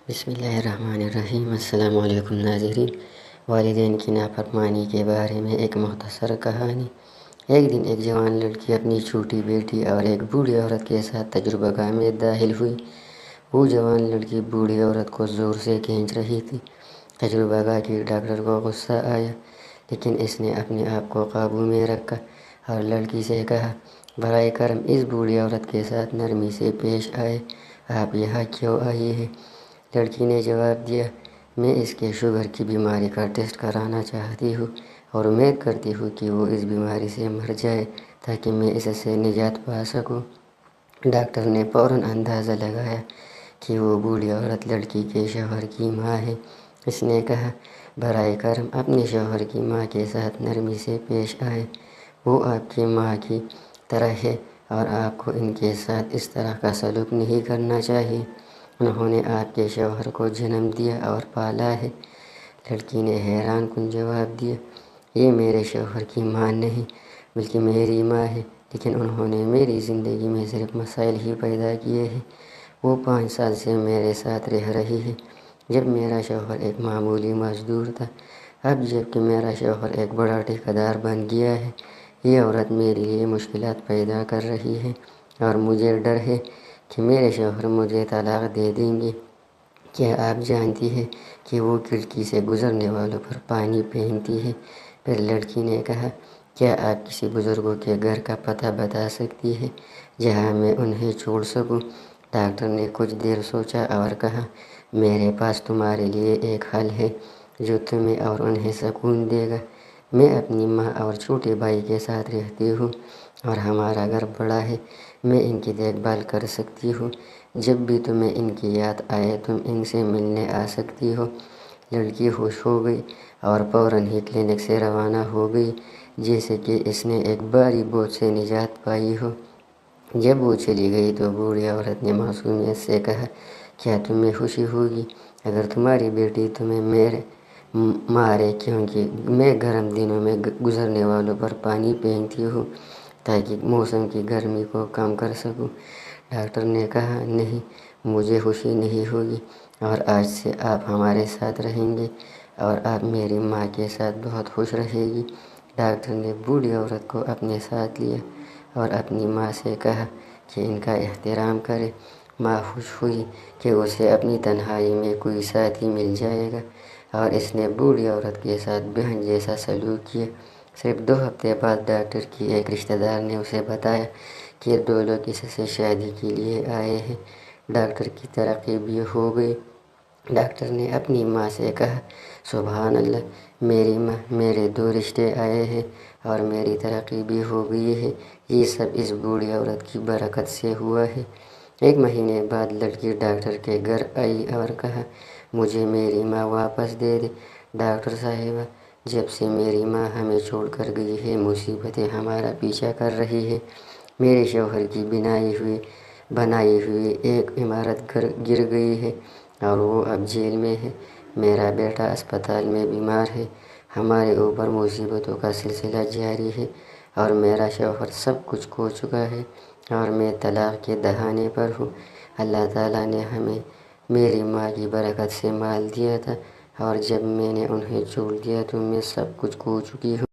بسم اللہ الرحمن الرحیم۔ السلام علیکم ناظرین۔ والدین کی نافرمانی کے بارے میں ایک مختصر کہانی۔ ایک دن ایک جوان لڑکی اپنی چھوٹی بیٹی اور ایک بوڑھی عورت کے ساتھ تجربہ گاہ میں داخل ہوئی۔ وہ جوان لڑکی بوڑھی عورت کو زور سے کھینچ رہی تھی۔ تجربہ گاہ کی ڈاکٹر کو غصہ آیا، لیکن اس نے اپنے آپ کو قابو میں رکھا اور لڑکی سے کہا، برائے کرم اس بوڑھی عورت کے ساتھ نرمی سے پیش آئے، آپ یہاں کیوں آئی ہیں؟ لڑکی نے جواب دیا، میں اس کے شوگر کی بیماری کا ٹیسٹ کرانا چاہتی ہوں اور امید کرتی ہوں کہ وہ اس بیماری سے مر جائے تاکہ میں اس سے نجات پا سکوں۔ ڈاکٹر نے فوراً اندازہ لگایا کہ وہ بوڑھی عورت لڑکی کے شوہر کی ماں ہے۔ اس نے کہا، برائے کرم اپنے شوہر کی ماں کے ساتھ نرمی سے پیش آئے، وہ آپ کی ماں کی طرح ہے اور آپ کو ان کے ساتھ اس طرح کا سلوک نہیں کرنا چاہیے۔ انہوں نے آپ کے شوہر کو جنم دیا اور پالا ہے۔ لڑکی نے حیران کن جواب دیا، یہ میرے شوہر کی ماں نہیں بلکہ میری ماں ہے، لیکن انہوں نے میری زندگی میں صرف مسائل ہی پیدا کیے ہیں۔ وہ 5 سال سے میرے ساتھ رہ رہی ہے جب میرا شوہر ایک معمولی مزدور تھا۔ اب جب کہ میرا شوہر ایک بڑا ٹھیکیدار بن گیا ہے، یہ عورت میرے لیے مشکلات پیدا کر رہی ہے اور مجھے ڈر ہے کہ میرے شوہر مجھے طلاق دے دیں گے۔ کیا آپ جانتی ہیں کہ وہ کھڑکی سے گزرنے والوں پر پانی پھینکتی ہے؟ پھر لڑکی نے کہا، کیا آپ کسی بزرگوں کے گھر کا پتہ بتا سکتی ہیں جہاں میں انہیں چھوڑ سکوں؟ ڈاکٹر نے کچھ دیر سوچا اور کہا، میرے پاس تمہارے لیے ایک حل ہے جو تمہیں اور انہیں سکون دے گا۔ میں اپنی ماں اور چھوٹے بھائی کے ساتھ رہتی ہوں اور ہمارا گھر بڑا ہے، میں ان کی دیکھ بھال کر سکتی ہوں۔ جب بھی تمہیں ان کی یاد آئے تم ان سے ملنے آ سکتی ہو۔ لڑکی خوش ہو گئی اور فوراً ہی کلینک سے روانہ ہو گئی جیسے کہ اس نے ایک بھاری بوجھ سے نجات پائی ہو۔ جب وہ چلی گئی تو بوڑھی عورت نے معصومیت سے کہا، کیا تمہیں خوشی ہوگی اگر تمہاری بیٹی تمہیں مارے، کیونکہ میں گرم دنوں میں گزرنے والوں پر پانی پھینکتی ہوں تاکہ موسم کی گرمی کو کم کر سکوں؟ ڈاکٹر نے کہا، نہیں، مجھے خوشی نہیں ہوگی اور آج سے آپ ہمارے ساتھ رہیں گے اور آپ میری ماں کے ساتھ بہت خوش رہے گی۔ ڈاکٹر نے بوڑھی عورت کو اپنے ساتھ لیا اور اپنی ماں سے کہا کہ ان کا احترام کرے۔ ماں خوش ہوئی کہ اسے اپنی تنہائی میں کوئی ساتھی مل جائے گا اور اس نے بوڑھی عورت کے ساتھ بہن جیسا سلوک کیا۔ صرف 2 ہفتے بعد ڈاکٹر کی ایک رشتہ دار نے اسے بتایا کہ 2 لوگ اس سے شادی کے لیے آئے ہیں۔ ڈاکٹر کی ترقی بھی ہو گئی۔ ڈاکٹر نے اپنی ماں سے کہا، سبحان اللہ، میری ماں، میرے 2 رشتے آئے ہیں اور میری ترقی بھی ہو گئی ہے، یہ سب اس بوڑھی عورت کی برکت سے ہوا ہے۔ 1 مہینے بعد لڑکی ڈاکٹر کے گھر آئی اور کہا، مجھے میری ماں واپس دے دے۔ ڈاکٹر صاحبہ، جب سے میری ماں ہمیں چھوڑ کر گئی ہے مصیبتیں ہمارا پیچھا کر رہی ہیں۔ میرے شوہر کی بنائی ہوئی ایک عمارت گر گئی ہے اور وہ اب جیل میں ہے۔ میرا بیٹا اسپتال میں بیمار ہے۔ ہمارے اوپر مصیبتوں کا سلسلہ جاری ہے اور میرا شوہر سب کچھ کھو چکا ہے اور میں طلاق کے دہانے پر ہوں۔ اللہ تعالیٰ نے ہمیں میری ماں کی برکت سے مال دیا تھا اور جب میں نے انہیں چھوڑ دیا تو میں سب کچھ کھو چکی ہوں۔